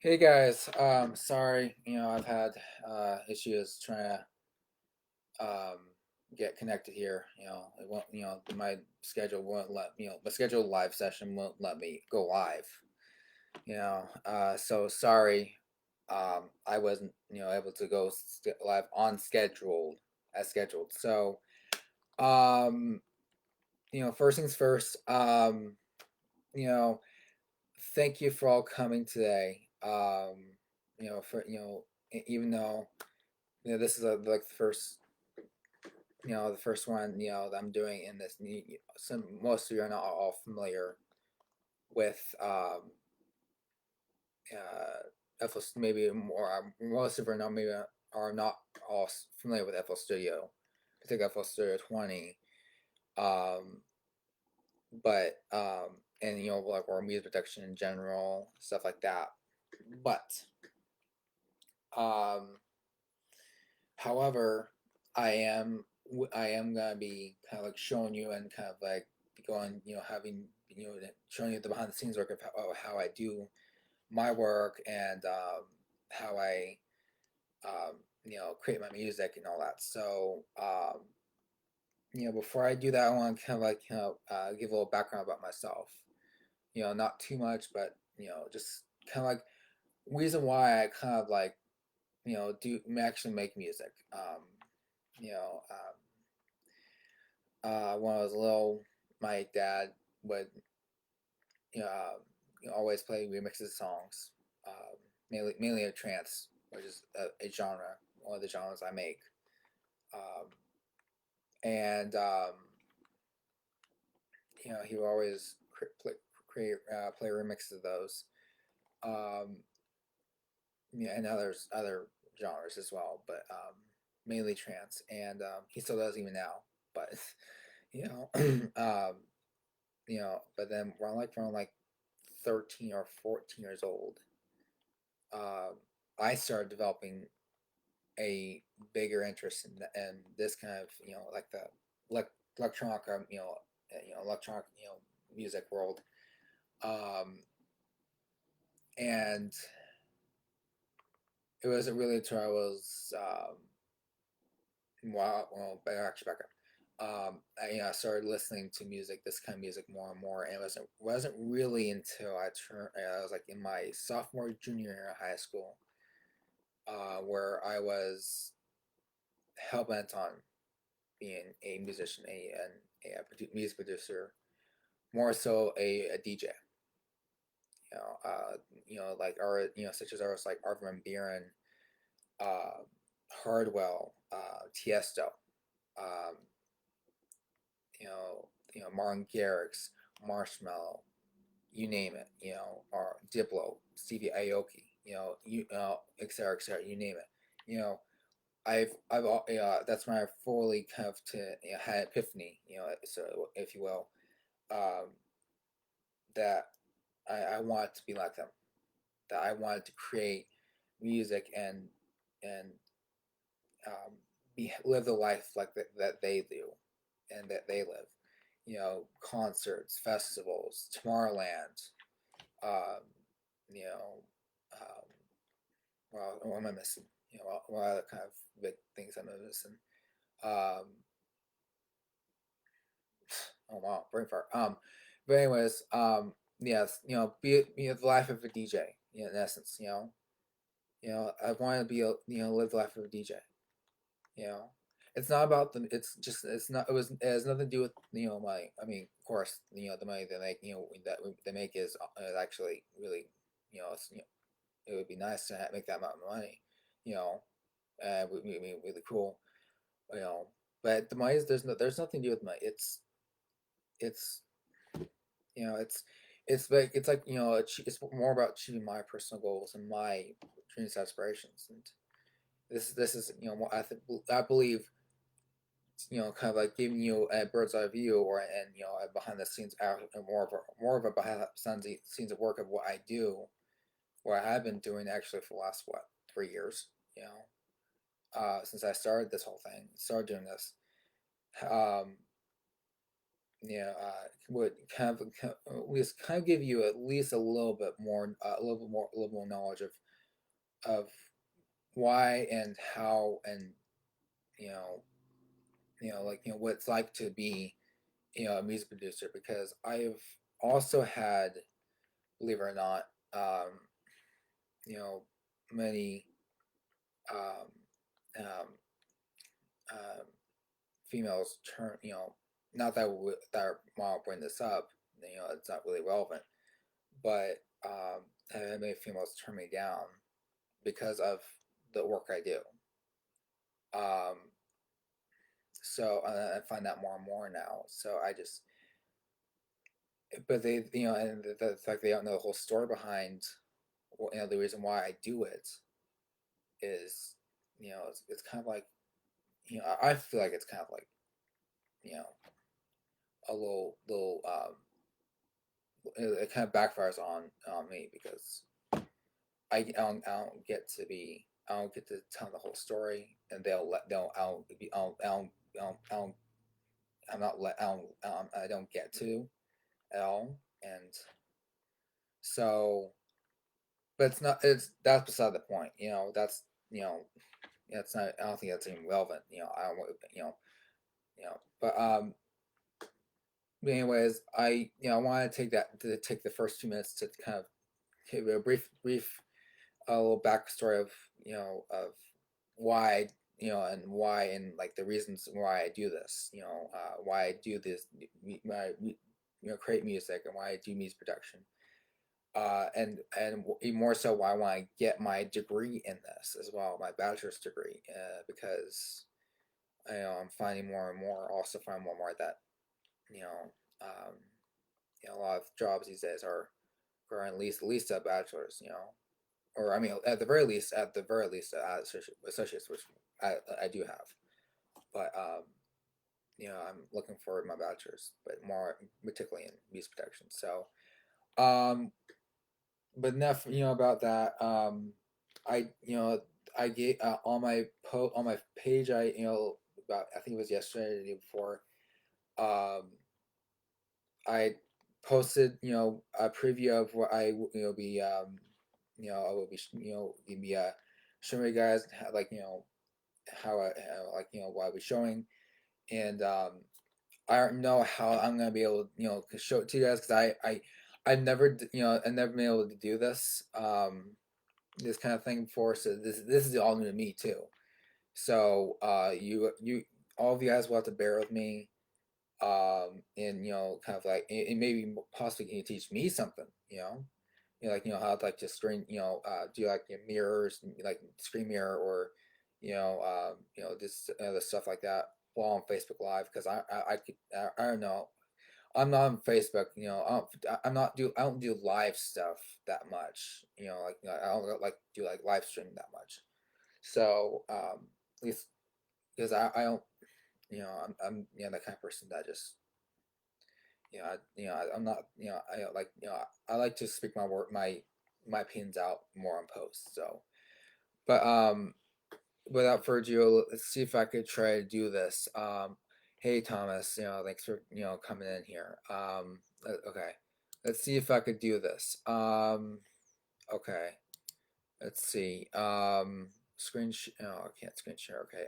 Hey guys, sorry, I've had issues trying to get connected here. It won't, my schedule won't let, my scheduled live session won't let me go live. So sorry, I wasn't, able to go live on scheduled as scheduled. So, um, first things first, you know, thank you for all coming today. For even though this is like the first the first one that I'm doing in this. Some most of you are not all familiar with maybe more most of you are not maybe are not all familiar with FL Studio, particularly FL Studio 20. Um, but and like or music production in general, stuff like that. But um however, I am gonna be kind of like showing you and kind of like going, having showing you the behind the scenes work of how I do my work and how I create my music and all that. So before I do that, I want to kind of like give a little background about myself. Not too much, but just kind of like reason why I kind of like do actually make music. You know, when I was little, my dad would you know, uh, always play remixes of songs, mainly of trance, which is a genre, one of the genres I make. Um, and he would always play remixes of those. Um, and other genres as well, but mainly trance. And he still does even now. But you know, but then around like 13 or 14 years old, uh, I started developing a bigger interest in this kind of like the electronic electronic music world, um, and it wasn't really until I was actually back up. I started listening to music, this kind of music, more and more, and it wasn't really until I was like in my sophomore junior year of high school, where I was hell bent on being a musician, music producer, more so a DJ. You know, uh, like art, such as artists like Arthur and Buren, uh, Hardwell, Tiesto, um, Martin Garrix, Marshmallow, you name it, or Diplo, Stevie Aoki, et cetera, you name it. You know, that's when I fully kind of had epiphany, so if you will, um, that I wanted to be like them, that I wanted to create music and live the life like that they do, and that they live. Concerts, festivals, Tomorrowland. Um, you know, um, well, what am I missing? What other kind of big things am I missing? Um, oh wow, brain fart. But anyways, yes, be the life of a DJ. In essence, I want to be live the life of a DJ. You know, it's not about the. It's not. It has nothing to do with money. I mean, of course, the money they make. That they make is actually really, it would be nice to make that amount of money. You know, would be really cool. You know, but the money is there's nothing to do with money. It's it's like it's more about achieving my personal goals and my dreams, aspirations, and this is I believe kind of like giving you a bird's eye view or and a behind the scenes more of a behind the scenes of work of what I do, what I have been doing actually for the last 3 years, since I started this whole thing, started doing this. Um, would at least kind of give you at least a little bit more, a little more knowledge of why and how, and you know, like what it's like to be a music producer, because I've also had, believe it or not, um, you know, many um, um, um, females turn, not that that I want to bring this up, it's not really relevant, but have many females turn me down because of the work I do. Um, so I find that more and more now. So I just, but they, and the fact they don't know the whole story behind, the reason why I do it is, it's kind of like, I feel like it's kind of like, you know, a little, it kind of backfires on me, because I don't get to be, I don't get to tell the whole story, and they'll I don't be I don't I'm not let I don't get to at all, and so, but it's not, it's that's beside the point. That's, you know it's not, I don't think that's even relevant. I don't want, but anyways, I want to take the first 2 minutes to kind of give a brief a little backstory of, why, and why, and like the reasons why I do this, why I do this, why I, create music, and why I do music production, and even more so why I want to get my degree in this as well, my bachelor's degree, because I'm finding more and more, also find more and more that, you know um, a lot of jobs these days are requiring at least a bachelor's, or I mean, at the very least, associates, which I do have, but I'm looking for my bachelor's, but more particularly in music production. So, but enough, about that. I I gave, on my page, I about, I think it was yesterday or the day before, um, I posted, a preview of what I be, I will be, be showing you guys how, like, how I, like, what I was showing, and I don't know how I'm gonna be able to, show it to you guys, because I've never, I've never been able to do this kind of thing before, so this is all new to me too. So you all of you guys will have to bear with me, and kind of like, and maybe possibly can you teach me something, like, how to, like, just screen, do like mirrors, like screen mirror, or this other stuff like that while on Facebook Live, because I could, I don't know, I'm not on Facebook, I don't do live stuff that much, like, I don't like do like live stream that much, so at least because I don't, I'm the kind of person that just, I'm not, I like, I like to speak my opinions out more on posts. So, but without further ado, let's see if I could try to do this. Hey Thomas, thanks for coming in here. Okay, let's see if I could do this. Okay, let's see. Oh, I can't screen share. Okay.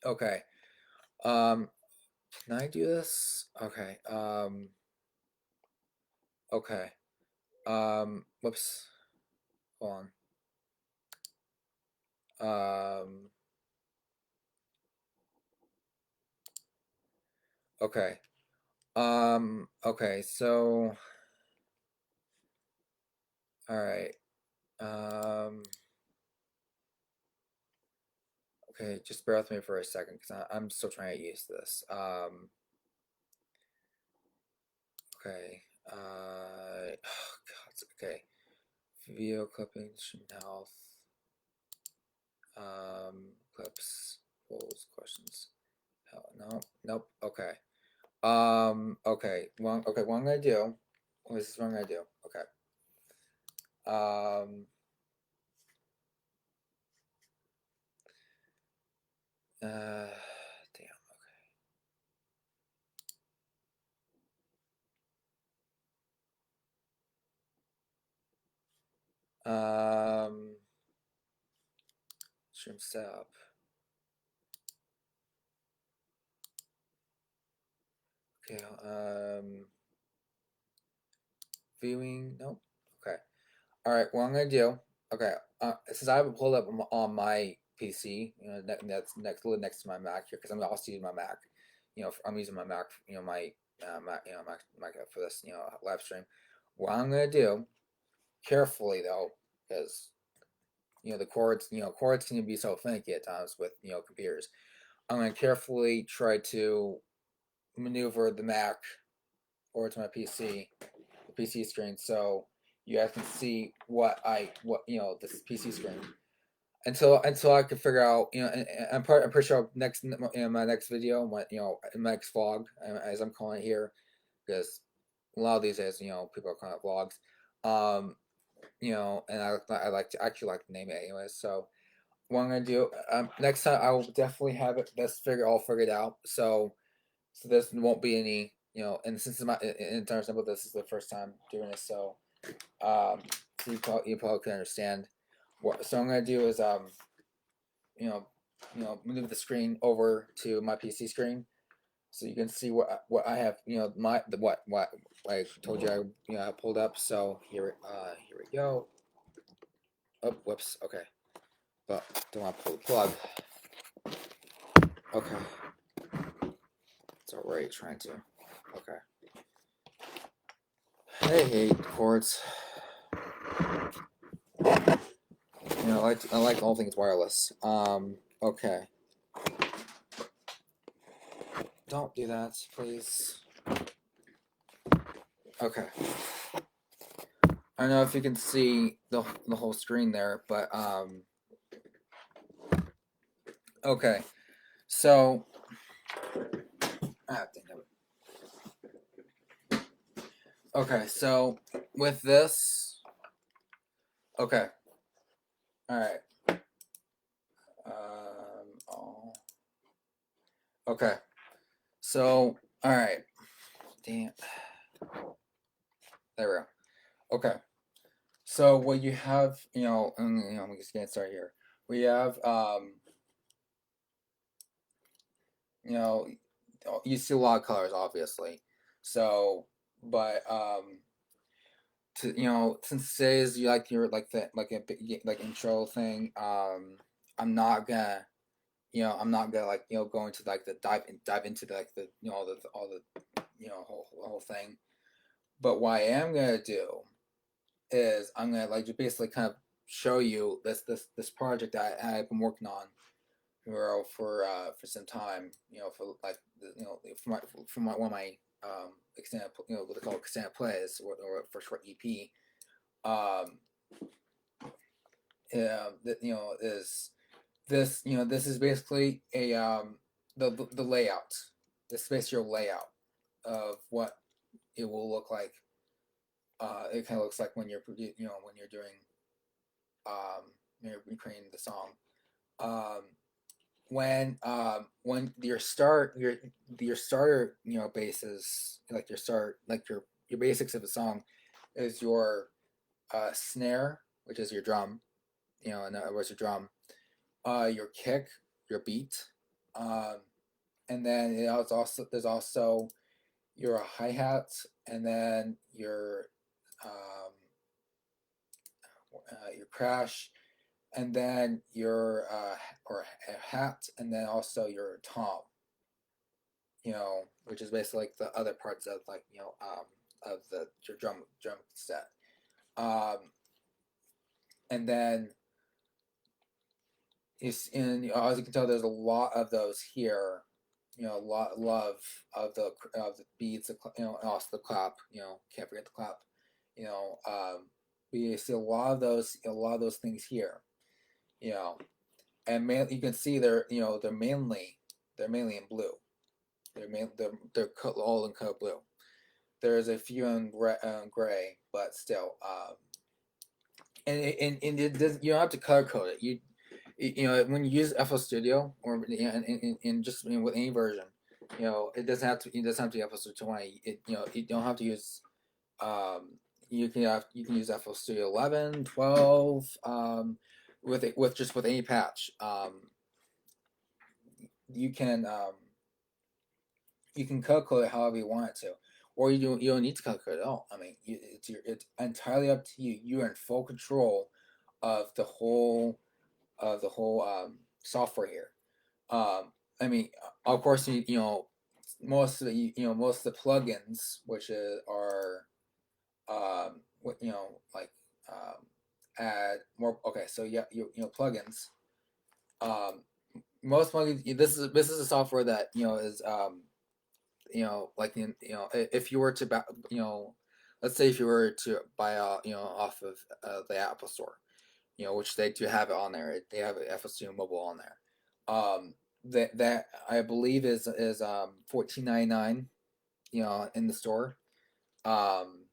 Okay. Um, can I do this? Okay. Okay. Whoops. Hold on. Okay. Okay. So, all right. Um, okay. Just bear with me for a second, because I'm still trying to use this. Okay. Oh God. Okay. Video clipping, stream health. Clips, polls, questions. Hell, no. Nope. Okay. Okay. Okay. What I'm gonna do. This is what I'm gonna do. Okay. Um. Damn. Okay. Stream setup. Okay. Viewing. Nope. Okay. All right. What I'm gonna do. Okay. Since I have it pulled up on my PC, that's next to my Mac here because I'm also using my Mac. I'm using my Mac. My Mac. Mac for this. Live stream. What I'm gonna do carefully though, because the cords can be so finicky at times with computers. I'm gonna carefully try to maneuver the Mac over to my PC, the PC screen, so you guys can see what this PC screen until I can figure out and I'm pretty sure next in my next video, my next vlog, as I'm calling it here, because a lot of these days people are calling it vlogs, and I like to actually like to name it anyways. So what I'm gonna do next time, I will definitely have this all figured out. So this won't be any and since in terms of this is the first time doing this, so so you probably can understand what. So I'm gonna do is you know move the screen over to my PC screen so you can see what I have what I told you I pulled up. So here we go. Oh, whoops. Okay, but don't want to pull the plug. Okay, it's already trying to. Okay. I hate cords. I like all things wireless. Okay. Don't do that, please. Okay. I don't know if you can see the whole screen there, but okay. So think of it. Okay, so with this, okay. All right. Oh. Okay. So, all right. Damn. There we go. Okay. So what you have, I'm just getting started here. We have, you see a lot of colors, obviously. So, but since today's you like your like the like intro thing, I'm not gonna, like go into like the dive into like the all the whole thing. But what I am gonna do is I'm gonna like just basically kind of show you this project that I've been working on for some time. For like for my one of my extended what they call extended plays or for short EP. Um, is this this is basically a the layout, the spatial layout of what it will look like. It kind of looks like when you're when you're doing you're recreating the song. Um, when your starter bases like your basics of the song is your snare, which is your drum, in other words, your drum, your kick, your beat, um, and then there's also your hi hat, and then your crash, and then your or a hat, and then also your tom, which is basically like the other parts of of your drum set, um, and then as you can tell, there's a lot of those here. A lot of the beats, and also the clap. Can't forget the clap. We see a lot of those things here. And you can see they're mainly in blue. They're all in color blue. There's a few in gray, but still. And it does, you don't have to color code it. When you use FL Studio or in just with any version, it doesn't have to be FL Studio 20. You don't have to use you can use FL Studio 11, 12, with any patch. You can you can color code it however you want it to, or you don't need to color code it at all. I mean, it's entirely up to you. You are in full control of the whole software here. Um, I mean, of course, you know most of the most of the plugins, which are what like add more. Okay, so yeah, plugins. Um, most plugins. This is a software that is like if you were to let's say if you were to buy off of the Apple Store, which they do have it on there. They have FSU Mobile on there. That I believe is 14.99, in the store. Um,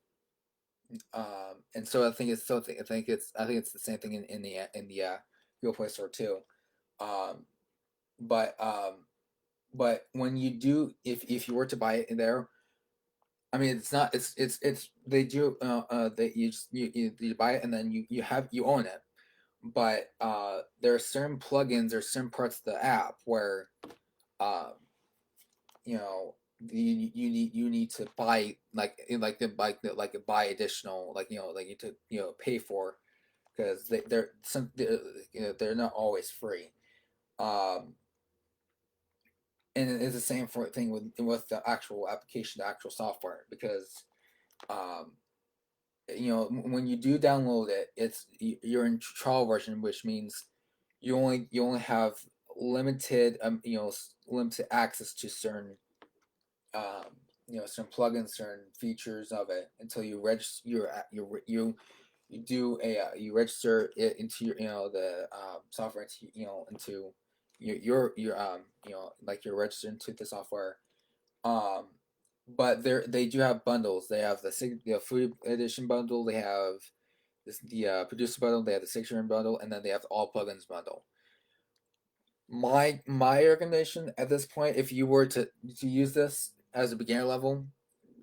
and so I think it's the same thing in the Google Play Store too. Um, but when you do, if you were to buy it there, I mean, it's not. It's they do. They you buy it and then you own it. But there are certain plugins or certain parts of the app where uh, you know you need to buy buy additional like you to pay for because they're not always free. Um, and it's the same thing with the actual application, the actual software, because um, when you do download it, you're in trial version, which means you only have limited limited access to certain certain plugins, certain features of it until you register you do a you register it into your the software into into like you're registered into the software. um but they do have bundles. They have the free edition bundle. They have the producer bundle. They have the signature bundle, and then they have the all plugins bundle. My recommendation at this point, if you were to use this as a beginner level,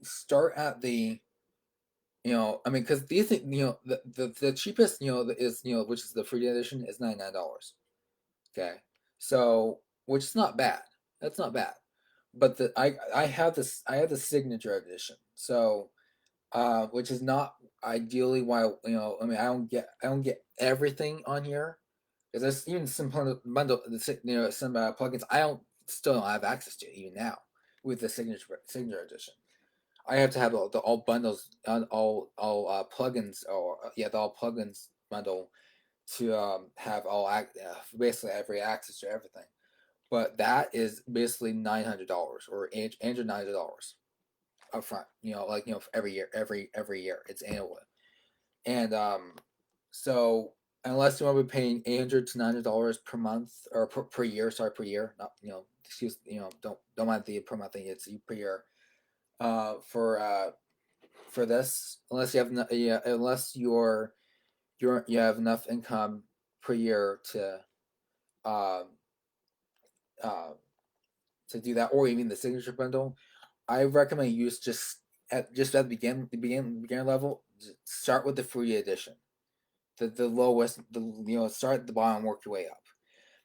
start at the I mean, because these the cheapest is which is the free edition is $99. Okay, so which is not bad. That's not bad, but I have the signature edition, so which is not ideally why I mean I don't get everything on here because there's even some some plugins I don't still don't have access to even now with the signature edition. I have to have the all bundles, all plugins, or the all plugins bundle to have basically every access to everything. But that is basically $900 or $890 up front. Like every year, every year it's annually, and so unless you want to be paying $800 to $900 per month or per year, sorry, per year, not excuse don't mind the per month thing, it's per year. For this, unless you have unless you have enough income per year um uh to do that, or even the signature bundle. I recommend you just at the beginner level, start with the free edition, the lowest, start at the bottom, work your way up,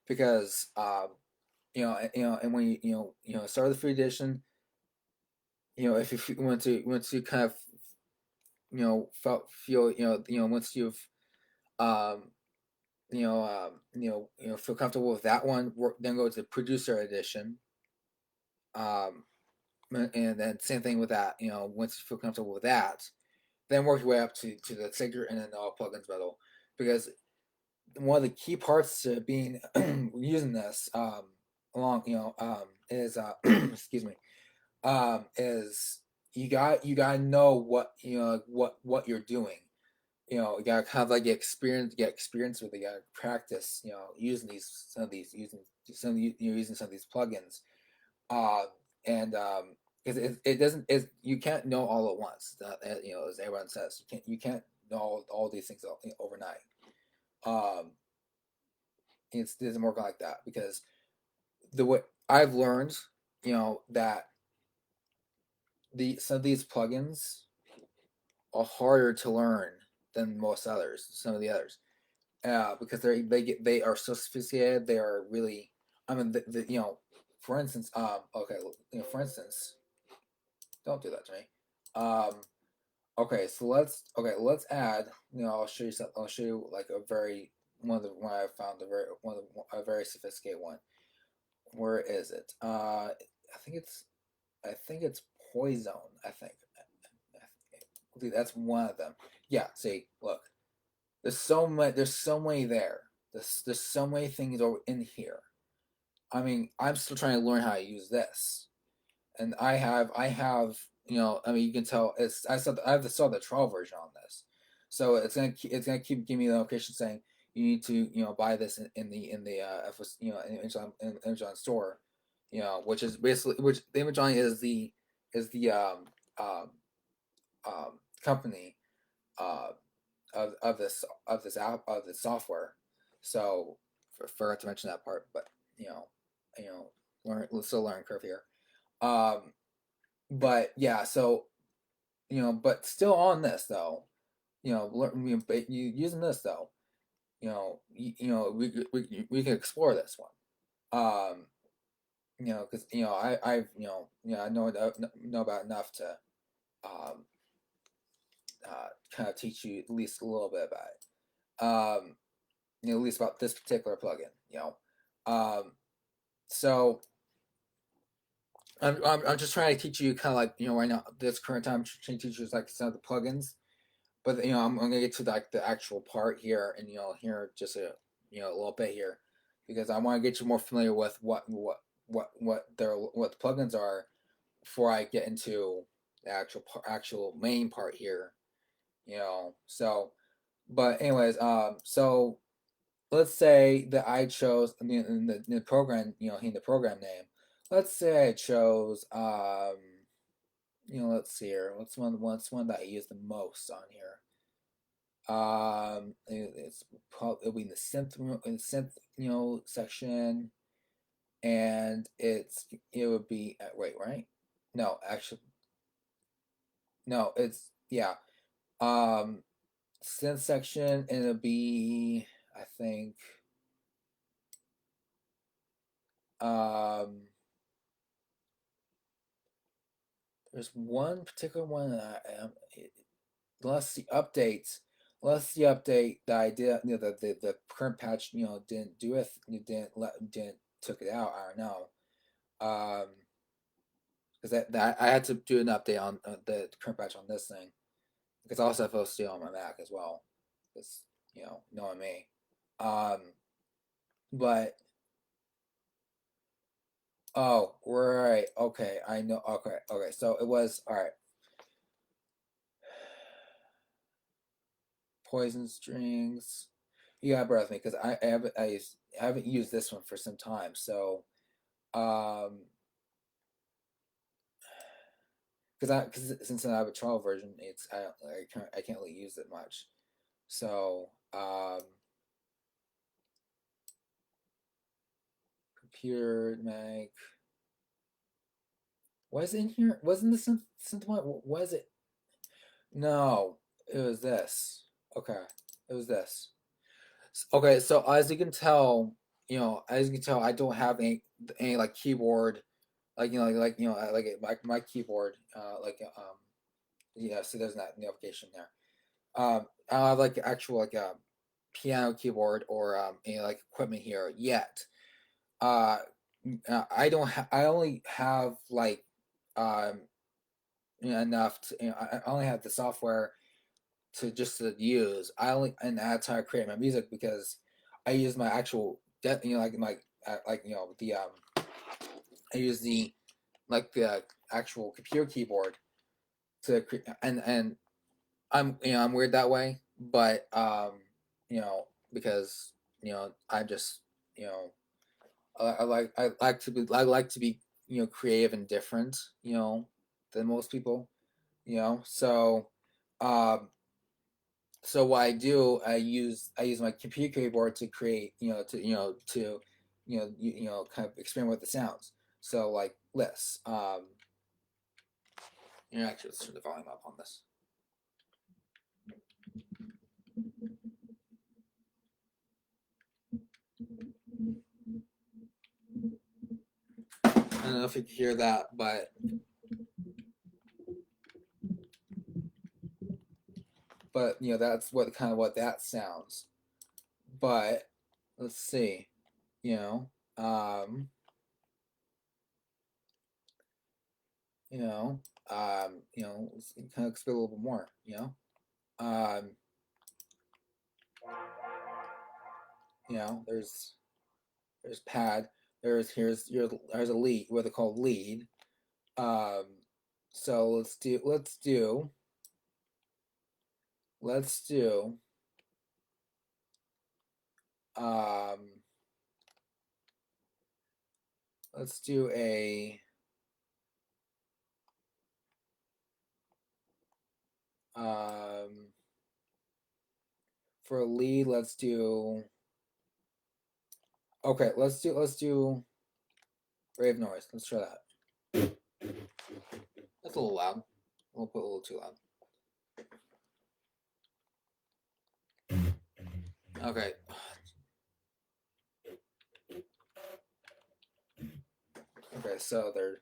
because and when start with the free edition, if you want to kind of feel once you've um feel comfortable with that one, then go to the producer edition. um and then same thing with that. Once you feel comfortable with that, then work your way up to the signature and then all plugins bundle, because one of the key parts to being using this along is excuse me, is you got to know what you're doing. You got to kind of like get experience with it. You got to practice using using some of these plugins. uh and because it doesn't you can't know all at once. As everyone says, you can't know all these things overnight. um it doesn't work like that, because the way I've learned, that some of these plugins harder to learn than most others, some of the others, because they are so sophisticated. They are really, I mean, for instance, okay, for instance, don't do that to me. Okay, so let's add. I'll show you something. I'll show you like a very one I found a very sophisticated one. Where is it? I think it's Poison. I think that's one of them. Yeah. See, look, there's so much. There's so many there. There's so many things over in here. I mean, I'm still trying to learn how to use this, and I have I mean, you can tell I saw the trial version on this, so it's gonna keep giving me the notification saying you need to buy this in the in Amazon store, which is basically which the Amazon is the company uh of this app of this software. So forgot to mention that part, but you know you know let's still learn curve here. Um, but yeah, so but still on this though, using this though, we can explore this one. Because I know about enough to um kind of teach you at least a little bit about it. At least about this particular plugin. Um, so I'm just trying to teach you kind of like right now this current time trying to teach you like some of the plugins, but I'm gonna get to like the actual part here and here just a little bit here because I want to get you more familiar with what the plugins are before I get into the actual main part here. So but anyways, so let's say that I chose in the program, in the program name. Let's say I chose let's see here. What's one that I use the most on here? It's probably it'll be in the synth section, and it would be wait, right? No, actually, no, it's yeah. Um, synth section, and it'll be I think um there's one particular one that unless the updates, unless the update that I did, the current patch, didn't do it, didn't took it out. I don't know. Because that I had to do an update on the current patch on this thing because I also have OCD on my Mac as well. Because knowing me, um, but oh right, okay, I know. Okay, so it was all right. Poison strings. You gotta bear with me because I haven't used this one for some time. So um, because since I have a trial version, I can't really use it much. So computer mag. Was it in here? Wasn't the synth one? Was it? No, it was this. Okay, it was this. Okay, so as you can tell, I don't have any like keyboard, like my keyboard, yeah. So there's that notification there. I don't have like actual like a piano keyboard or any like equipment here yet. Uh, I don't. I only have like um enough to. I only have the software to just to use. And that's how I create my music because I use my actual like my the I use the like the actual computer keyboard to create and I'm weird that way, but because I just you know I like to be creative and different than most people so um so what I do, I use my computer keyboard to create, kind of experiment with the sounds. So like this, actually let's turn the volume up on this. I don't know if you can hear that, but you know that's what kind of what that sounds. But let's see, you know, um, you know, let's kind of explore a little bit more, um, there's pad, there's a lead, what they call lead. Um, so let's do um, let's do a um, for a lead. Let's do okay. Let's do rave noise. Let's try that. That's a little loud. We'll put a little too loud. Okay. Okay. So they're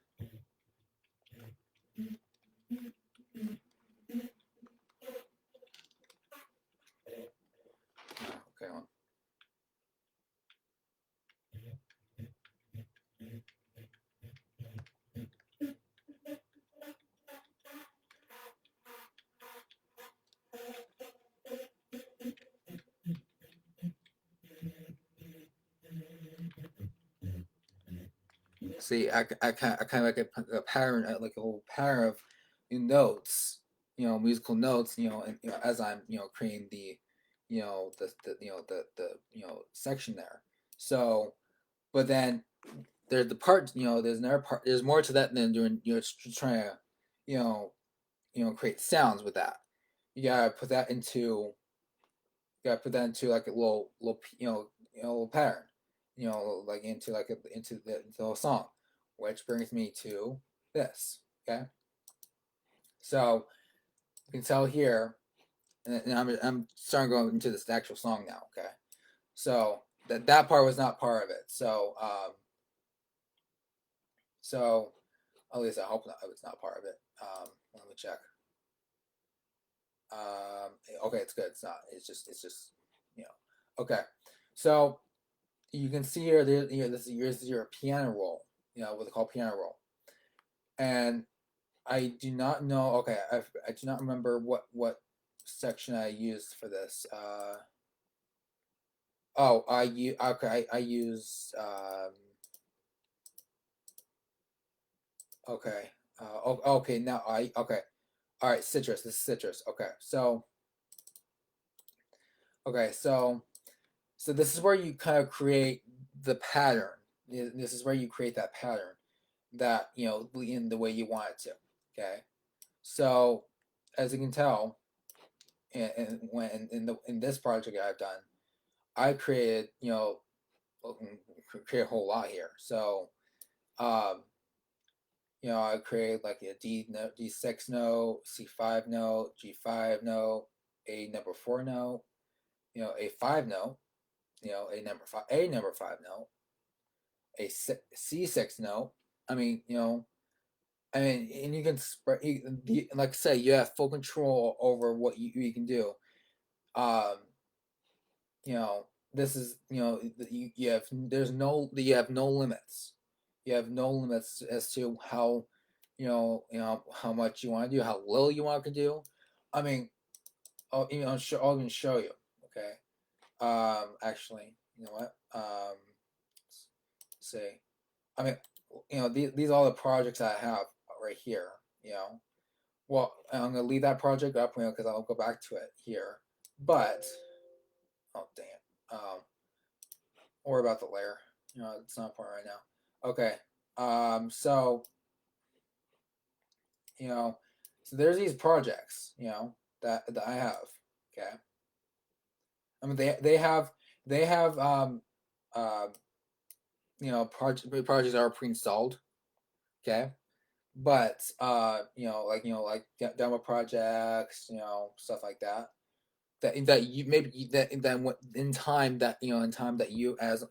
okay. See, I kind of like a pattern, like a whole pattern of notes, musical notes, and as I'm, creating the section there. So, but then there's the part, there's another part. There's more to that than doing, trying to, you know, create sounds with that. You gotta put that into, like a little, little pattern, like into the whole song, which brings me to this. Okay, so you can tell here, and I'm starting going into this actual song now. Okay, so that part was not part of it. So at least I hope not, it's not part of it. Let me check. Okay, it's good. It's not. It's just you know. Okay, so you can see here, this is your piano roll, what they call piano roll, and I do not know. Okay, I do not remember what section I used for this. Oh, I use okay. Okay, now okay. All right, citrus. This is citrus. Okay, so this is where you kind of create the pattern. This is where you create that pattern that in the way you want it to. Okay, so as you can tell, in this project I've done, I created create a whole lot here. So um, I created like a D note, D6 note, C5 note, G5 note, a number 4 note, a 5 note, a number 5 note, a C6 note. I mean, and you can spread, like I say, you have full control over what you can do. Um, this is, you have, you have no limits. You have no limits as to how, how much you want to do, how little you want to do. I mean, I'll even show you. Okay. Actually, you know what? Let's see. I mean, these are all the projects I have right here. You know, well, I'm gonna leave that project up, because I'll go back to it here. But oh dang it, don't worry about the layer. It's not important right now. Okay, so you know, so there's these projects, that I have. Okay, I mean they have uh, projects that are pre-installed. Okay, but like demo projects, stuff like that. that you maybe that in time that in time that you as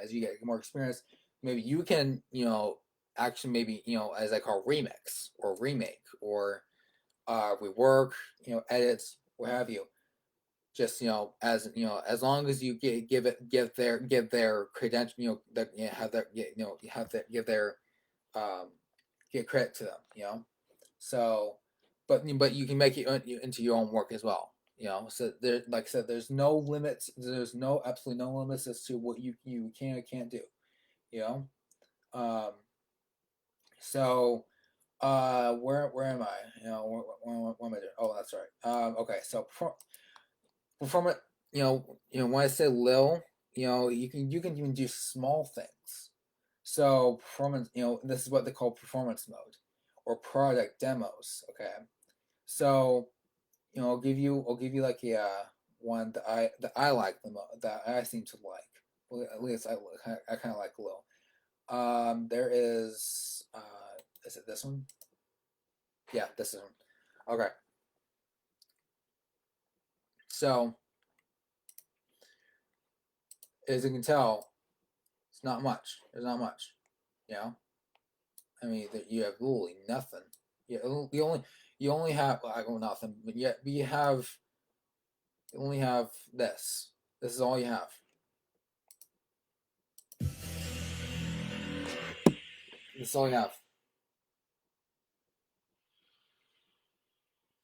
as you get more experience, maybe you can actually maybe as I call remix or remake or rework, edits, what have you. Just as long as you give their credential, that have their have their give their um give credit to them, So, but you can make it into your own work as well. So there, like I said, there's no limits. There's no absolutely no limits as to what you can or can't do. You know. Um. So, where am I? What am I doing? Oh, that's right. Okay. So, perform it. When I say Lil, you can even do small things. So performance, this is what they call performance mode, or product demos. Okay, so I'll give you like a one that I like the most, that I seem to like. Well, at least I kind of like Lil. There is it this one? Yeah, this is one. Okay, so as you can tell, it's not much. There's not much. You know, I mean, you have literally nothing. You only have, well, I go nothing, but yet you only have this. This is all you have. This is all you have.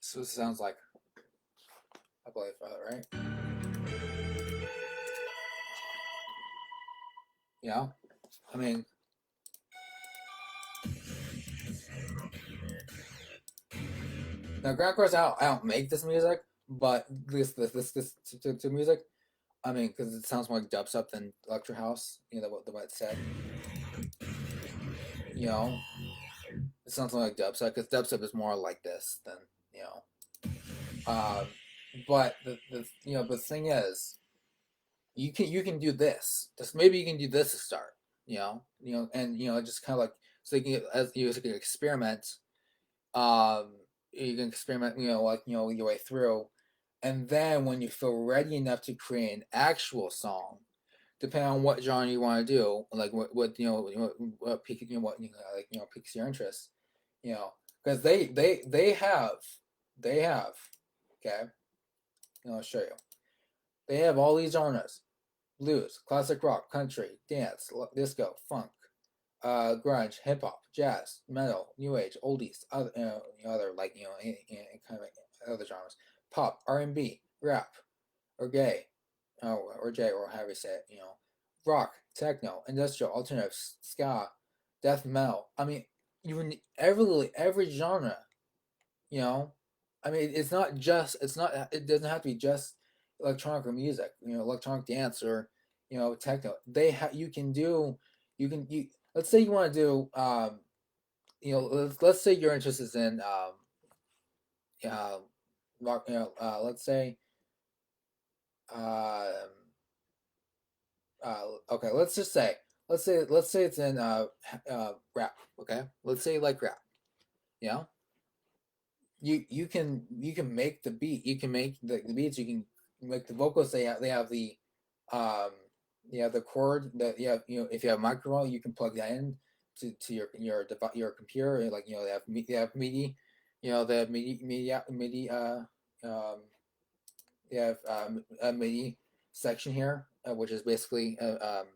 So this sounds like, I believe, right? Yeah. I mean, now, Grand Chorus, I don't make this music, but this to music. I mean, because it sounds more like dubstep than electro house. What it said. You know, it sounds more like dubstep because dubstep is more like this than you know. Um, but the thing is, you can do this. Just maybe you can do this to start. And just kind of like so you can as you can experiment. Um, you can experiment. Like your way through, and then when you feel ready enough to create an actual song, depending on what genre you want to do, like what what piques piques your interest. Because they have okay. I'll show you. They have all these genres: blues, classic rock, country, dance, disco, funk, grunge, hip hop, jazz, metal, new age, oldies, other like kind of other genres, pop, R&B, rap, or gay, or J, or however you say it. Rock, techno, industrial, alternative, ska, death metal. I mean, even every genre. You know, I mean, it doesn't have to be just electronic or music. Electronic dance or techno. You can do you let's say you want to do let's say you're interested in uh, rock. Let's say um okay, let's say it's in rap. Okay, let's say you like rap. You know, you can make the beat. You can make the beats. You can make the vocals. They have the um the chord that you have. If you have a microphone, you can plug that in to your computer. Like they have MIDI. They have MIDI um they have a MIDI section here, which is basically um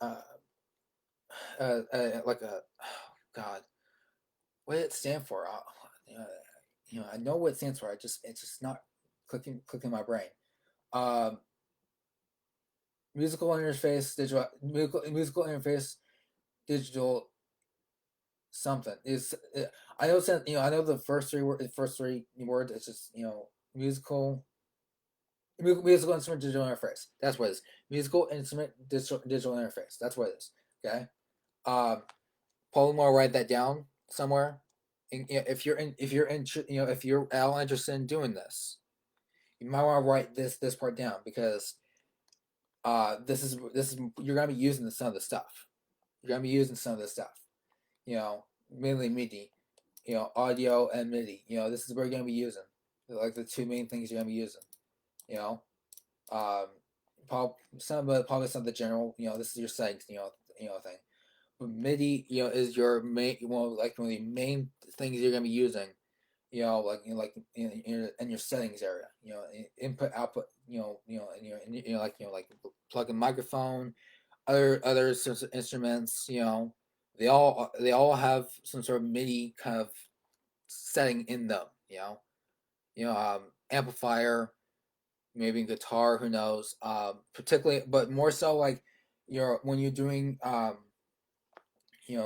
uh, like a oh God, what did it stand for? I know what it stands for. It's just not clicking my brain. Um, musical interface, musical interface, digital something is. I know I know the first three words. It's just musical instrument digital interface. That's what it is. Musical instrument digital interface. That's what it is. Okay. Um, Probably want to write that down somewhere. And, if you're at all interested in doing this, you might want to write this part down because this is you're gonna be using some of the stuff. You're gonna be using some of this stuff. Mainly MIDI. audio and MIDI. This is what you're gonna be using. Like the two main things you're gonna be using. You know, um, probably some of the general. This is your settings. Thing. But MIDI, is your main. Like one of the main things you're gonna be using. Like in your settings area. Input output. Like plug in microphone, other sorts of instruments. They all have some sort of MIDI kind of setting in them. Amplifier, maybe guitar, who knows? Particularly, but more so like when you're doing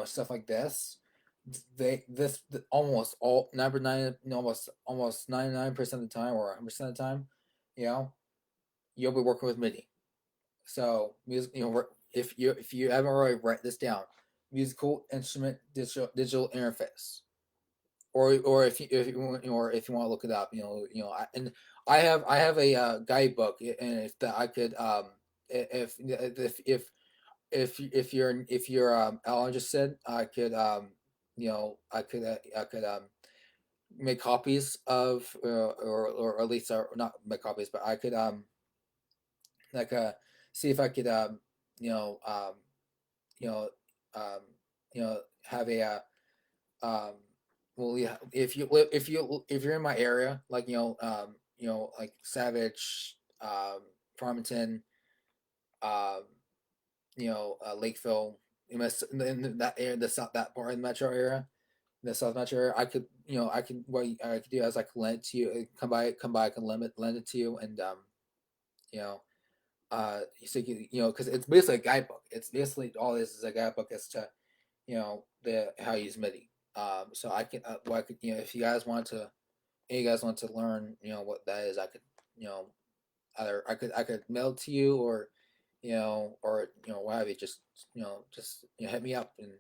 stuff like this. Almost all number nine, almost 99% of the time, or 100% of the time, you know you'll be working with MIDI. So music, if you haven't already, write this down: musical instrument digital interface. Or if you want to look it up, and I have a guidebook, and if I could if you're interested, I could make copies of, or at least, not make copies, but I could like see if I could you know um you know um have a um well, yeah, if you're in my area, like like Savage, Farmington, um Lakeville, in that area, the south, that part of the metro area, the South Metro area, I could what I could do is I could lend it to you. Come by, I can lend it to you, and you know, so because it's basically a guidebook. It's basically all this is a guidebook as to the how you use MIDI. So I can, what I could, if you guys want to learn, what that is, I could, you know, either I could mail it to you, or what have you. Just hit me up, and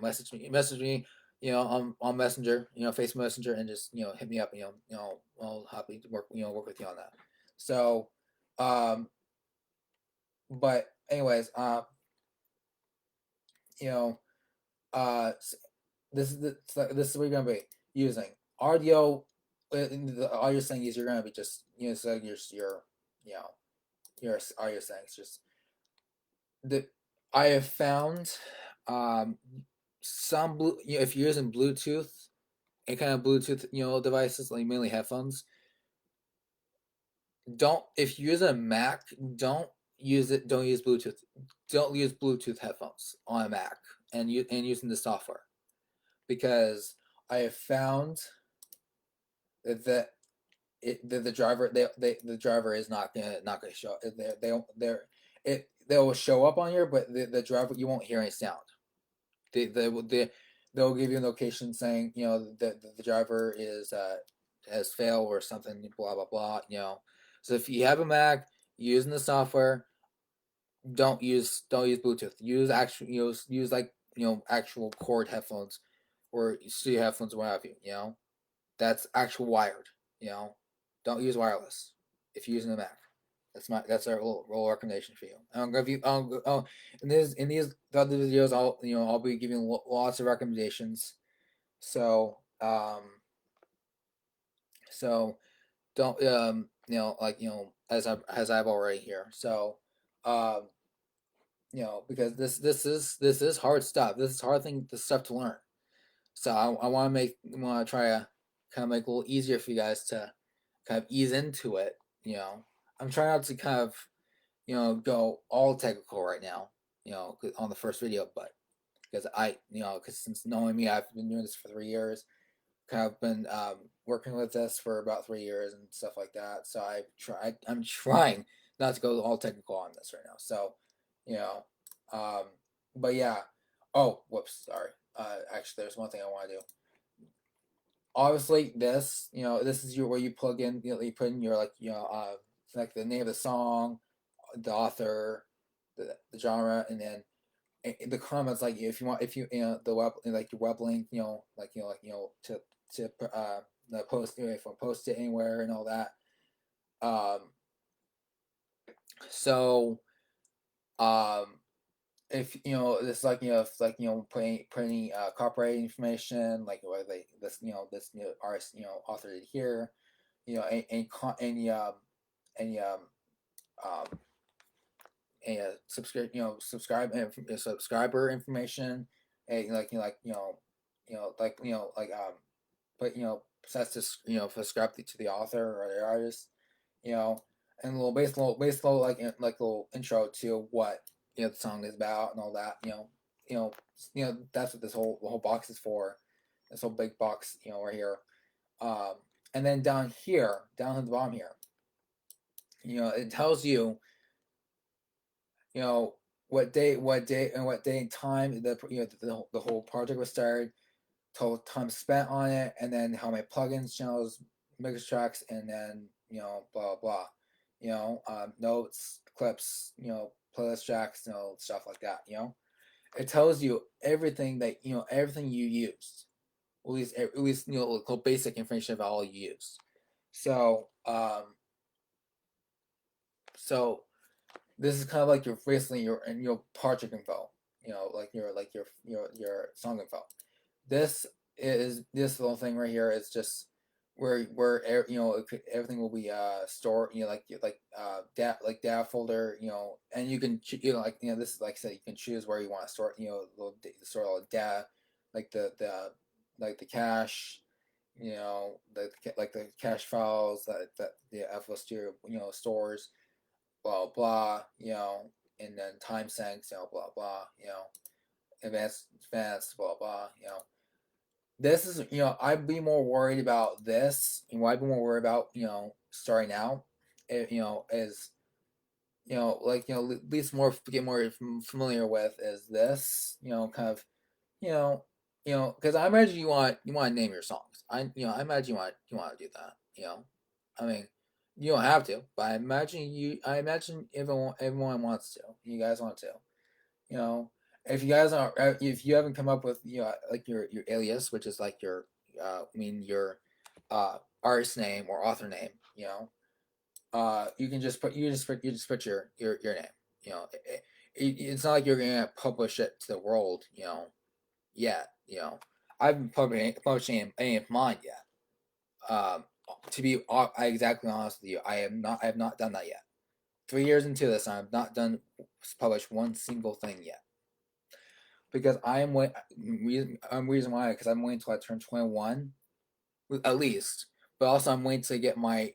message me, on Messenger, Facebook Messenger, and just hit me up. I'll happy to work with you on that. So, um, but anyways, you know, this is what you're gonna be using audio. All you're saying is you're gonna be just so you know all you're saying is just the I have found some if you're using Bluetooth and kind of Bluetooth devices, like mainly headphones. Don't If you're using a Mac, don't use Bluetooth. Don't use Bluetooth headphones on a Mac, and using the software, because I have found that the driver the driver is not gonna show they will show up on here, but the driver, you won't hear any sound. They'll give you a notification saying that the driver is has failed or something, blah blah blah. So if you have a Mac using the software, don't use Bluetooth. Use actual use like actual cord headphones, or studio headphones, or what have you. That's actual wired. You know, don't use wireless if you're using a Mac. That's our little recommendation for you. I'm gonna give you in these other videos, I'll be giving lots of recommendations. So so don't like as I've already here. So um because this is hard stuff. This is hard thing, this stuff to learn. So I want to try to kind of make it a little easier for you guys to kind of ease into it. I'm trying not to kind of go all technical right now. On the first video, but because since knowing me, I've been doing this for 3 years. Kind of been working with this for about 3 years and stuff like that. So I'm trying not to go all technical on this right now. So, you know, um, but yeah. Oh, whoops, sorry. Actually, there's one thing I want to do. Obviously, this is where you plug in. You put in your like the name of the song, the author, the genre, and then in the comments, like if you the web, like your web link, to the post, if I post it anywhere and all that. Um, so um, if this like if like putting copyright information like what they this artist author did here, any um any subscriber information, and but sets to subscribe to the author or the artist, you know, and a little like little intro to what the song is about and all that, that's what the whole box is for, this whole big box, right here, um, and then down here, down at the bottom here, it tells you, you know, what day and time the whole project was started, total time spent on it, and then how many plugins, channels, mix tracks, and then blah blah, notes, clips, playlist tracks, stuff like that. It tells you everything everything you used, at least basic information about all you used. So so this is kind of like your basically your project info, like your song info. This little thing right here is just where everything will be stored, like data folder, and you can this is like I said, you can choose where you want to store, store all the data, like the cache, like the cache files that the FL Studio stores, blah blah, and then time sinks, blah blah, advanced, blah blah, this is, I'd be more worried about this, I'd be more worried about, starting out, is, at least more get more familiar with is this, kind of, you know, because I imagine you want to name your songs. I imagine you want to do that. I mean, you don't have to, but I imagine everyone wants to. You guys want to. You know, if you haven't come up with like your alias, which is like your artist name or author name, you can just put you just put your name. It's not like you're gonna publish it to the world, yet. I haven't publishing any of mine yet. To be exactly honest with you, I have not done that yet. 3 years into this, I have not done published one single thing yet, because I am wait. Reason why, because I'm waiting until I turn 21, at least. But also, I'm waiting to get my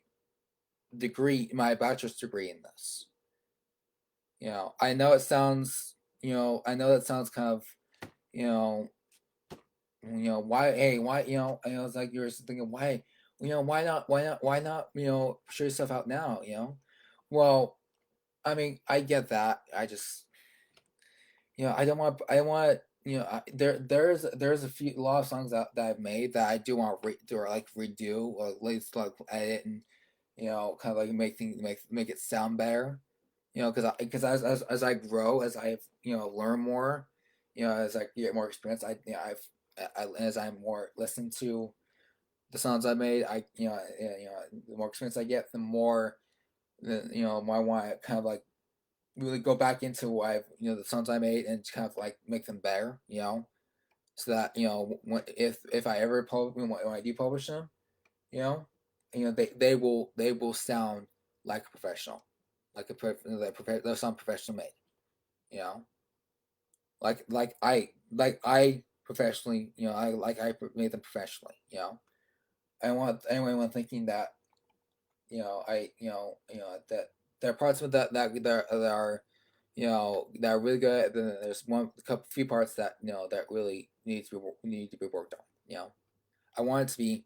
degree, my bachelor's degree in this. I know it sounds, I know that sounds kind of, you know, why, hey, why, it's like you're thinking, why, why not, show yourself out now, Well, I mean, I get that. I just, I don't want, there's a lot of songs that I've made that I do want to do or like redo or at least like edit and, kind of like make it sound better, because as I grow, as I learn more, as I get more experience, as I'm more listening to the songs I made, the more experience I get, the more I want to kind of like really go back into what the songs I made and kind of like make them better, so that if I ever when I do publish them, you know, they will sound like a professional, like they'll sound professional made, you know, like I professionally, I made them professionally, I don't want anyone thinking that that there are parts of that are that are really good. Then there's few parts that that really need to be worked on. I want it to be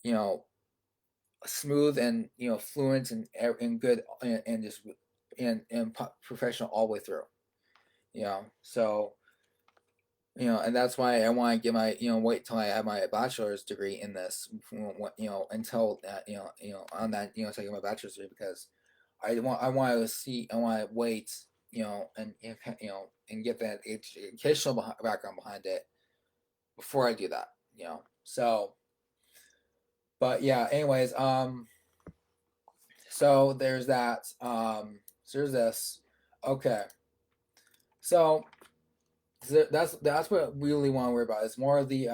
you know smooth and fluent and good and just and professional all the way through. So and that's why I want to get my wait till I have my bachelor's degree in this, until that on that taking my bachelor's degree, because I want to see, I want to wait, and get that educational background behind it before I do that. So, but yeah. Anyways, so there's that. So there's this. Okay. So, that's what we really want to worry about. It's more of the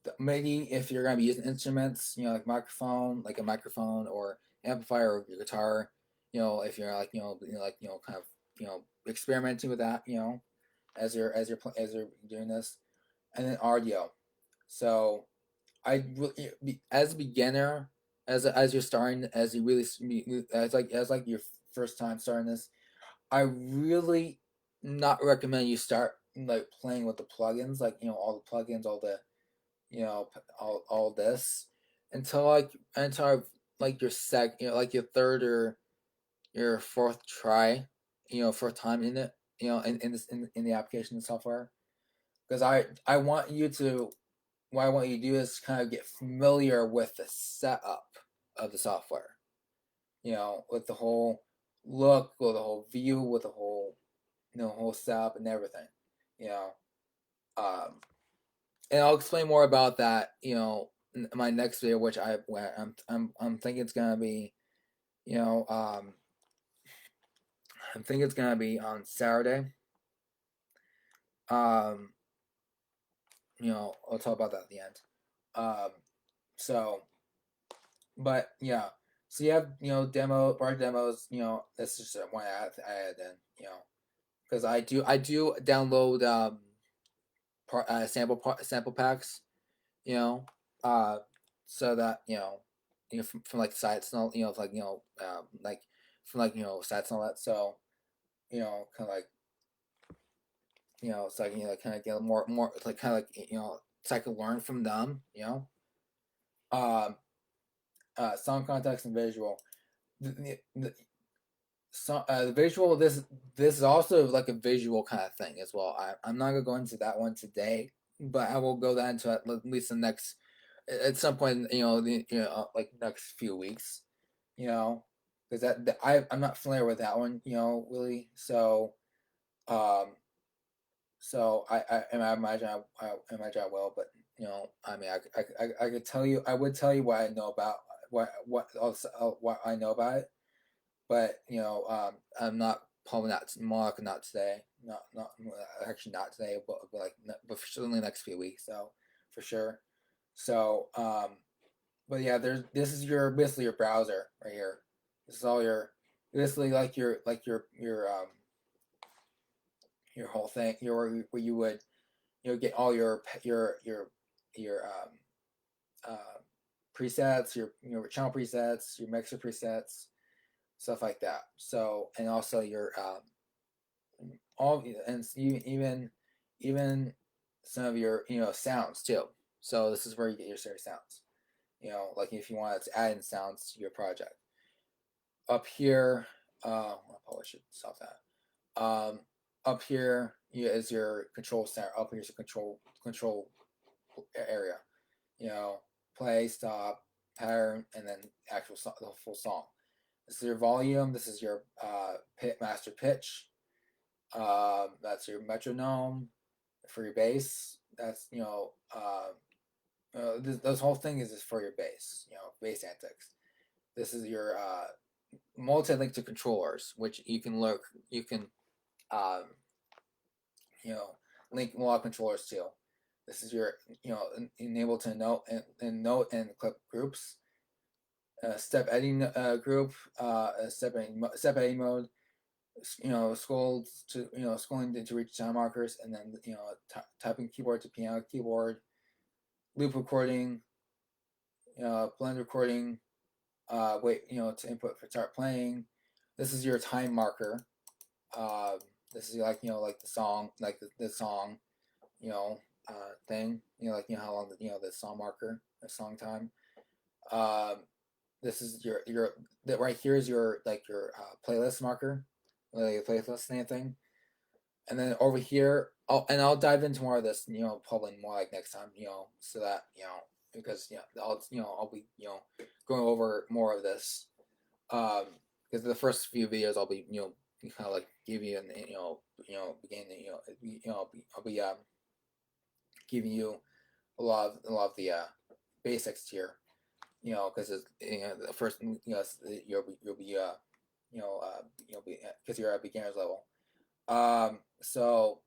that maybe if you're gonna be using instruments, like microphone, like a microphone or amplifier or your guitar, if you're like kind of experimenting with that, as you're doing this, and then audio. So I really, as a beginner, as you're starting, as you really as like your first time starting this, I really not recommend you start like playing with the plugins, like all the plugins, all the all this until like your like your third or your fourth try, fourth time in it, in this in the application software, because I want you to what I want you to do is kind of get familiar with the setup of the software, with the whole look, with the whole view, with the whole whole setup and everything, you know. Um, and I'll explain more about that, in my next video, which I'm thinking it's gonna be, you know, I'm thinking it's gonna be on Saturday. Um, I'll talk about that at the end. Um, so, but yeah, so you have bar demos. That's just one I add in, because I do download sample packs, you know, uh, so that from like sites and all, like from like sites and all that. So kind of like so I can kind of get more like kind of like so I can learn from them. Um, Song context and visual. The the visual this is also like a visual kind of thing as well. I'm not gonna go into that one today, but I will go that into at least the next at some point like next few weeks, because I'm not familiar with that one, really. So um I imagine I imagine I will, but I mean I could tell you, I would tell you what I know about what I know about it, but I'm not probably not more like not today, not actually not today, but like but for certainly the next few weeks, so for sure. So but yeah, this is your basically your browser right here. This is all your basically like your whole thing, where you would get all your uh, presets, your channel presets, your mixer presets, stuff like that. So and also your all and even some of your sounds too. So this is where you get your stereo sounds. Like if you wanted to add in sounds to your project. Up here, I probably should stop that. Up here is your control center. Up here's your control area. You know, play, stop, pattern, and then actual the full song. This is your volume. This is your master pitch. That's your metronome for your bass. That's this whole thing is just for your bass. Bass antics. This is your multi-link to controllers, which you can look. You can um, link a lot of controllers to. This is your enable to note and clip groups. Step editing group. Step editing mode. Scrolling to reach time markers, and then typing keyboard to piano keyboard. Loop recording. Blend recording. Wait, to input for start playing. This is your time marker. Uh, this is like like the song, like the song, thing. Like how long the song marker, the song time. Um, this is your that right here is your your playlist marker, like your playlist and anything. And then over here, I'll dive into more of this, probably more like next time, so that because I'll be going over more of this, because the first few videos I'll be kind of like give you an beginning, I'll be giving you a lot of the basics here, because the first you'll be because you're at beginner's level. So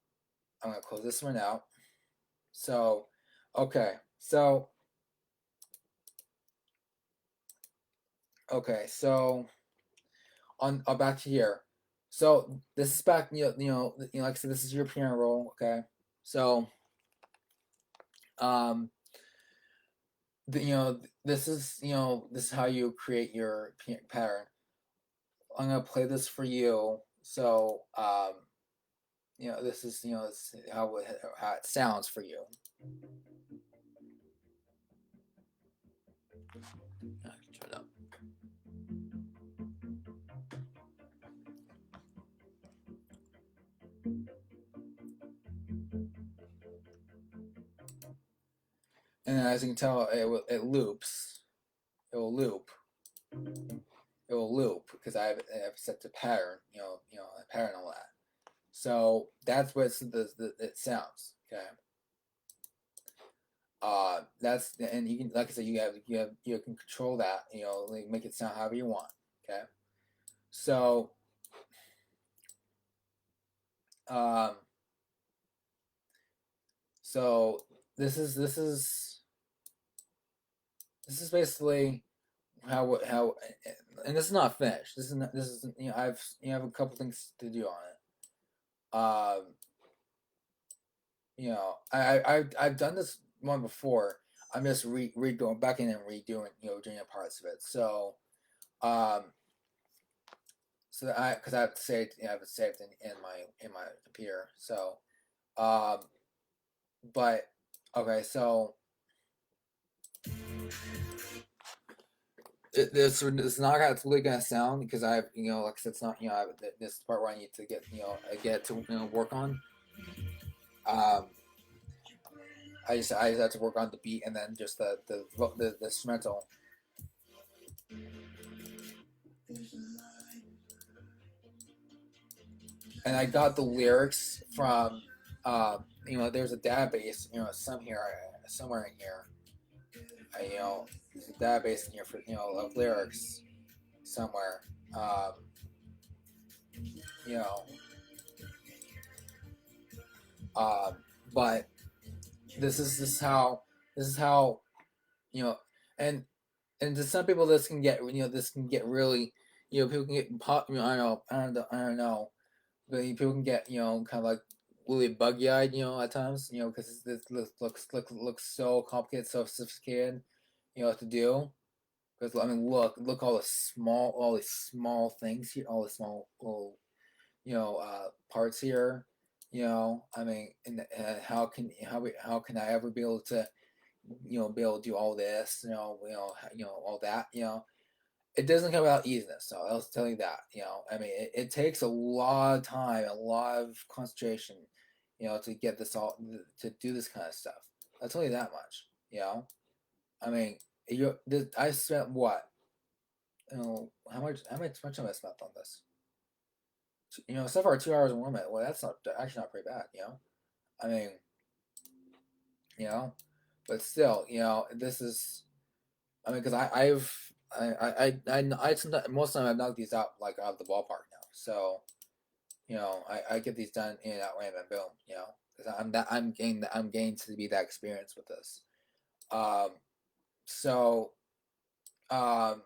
I'm gonna close this one out. So, okay, so on back to here. So this is back, like I said, this is your piano roll. Okay, so um, this is how you create your pattern. I'm gonna play this for you. So this is this is how it sounds for you. Turn it up. And as you can tell, it loops. It will loop. It will loop because I have set the pattern. A pattern on that. So that's what it sounds. Okay. That's and you can, like I said, you can control that. Like make it sound however you want. Okay. So um, so this is basically how, and this is not finished. This is I have a couple things to do on it. I've done this one before. I'm just going back in and redoing doing parts of it. So um so that I because I have it saved in my computer. So um but okay, so it's not how it's really gonna sound because I have like I said, it's not I have this part where I need to get to work on. Um, I just have to work on the beat and then just the instrumental. And I got the lyrics from there's a database somewhere in here. There's a database in here for of lyrics somewhere. Um, you know, um, but this is how you know, and to some people this can get really people can get pop. I don't know, but people can get kind of like really buggy eyed at times because this looks so complicated, so sophisticated to do. Because I mean, look all these small things here, all the small little parts here. I mean, and how can I ever be able to be able to do all this, all that, it doesn't come without easiness. So I'll tell you that. I mean, it takes a lot of time, a lot of concentration, to get this all to do this kind of stuff. I'll tell you that much. I mean, I spent what? How much time I spent on this? So far 2 hours and 1 minute. Well, that's not actually not pretty bad. I mean, you know, but still, this is. I mean, because I sometimes, most of the time I've knocked these out like out of the ballpark now. So I get these done in and out random, boom. Because I'm getting to be that experience with this. Um, so um,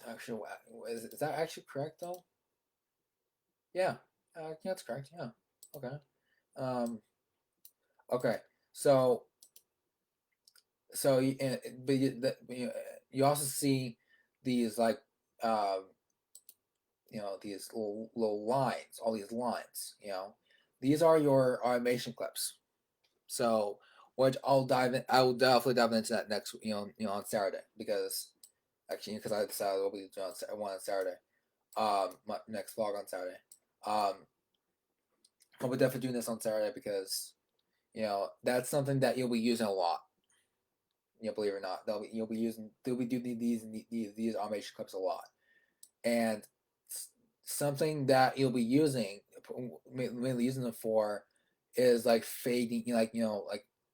actually, is that actually correct though? Yeah, yeah, that's correct. Yeah, okay. Um, okay. So but you also see these like um these little lines, all these lines. These are your automation clips. So, which I will definitely dive into that next, on Saturday because I decided we'll be doing one on Saturday. My next vlog on Saturday. I'll be definitely doing this on Saturday because that's something that you'll be using a lot. Believe it or not, they'll be doing these automation clips a lot, and something that you'll be mainly using them for is like fading, like a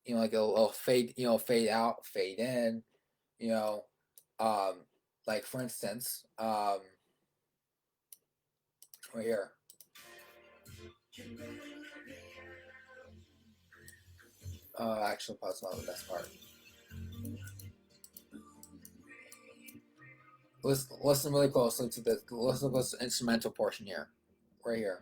little fade, fade out, fade in, you know, um, like for instance, right here. Actually, pause on the best part. Listen really closely to this. Listen to this instrumental portion here, right here.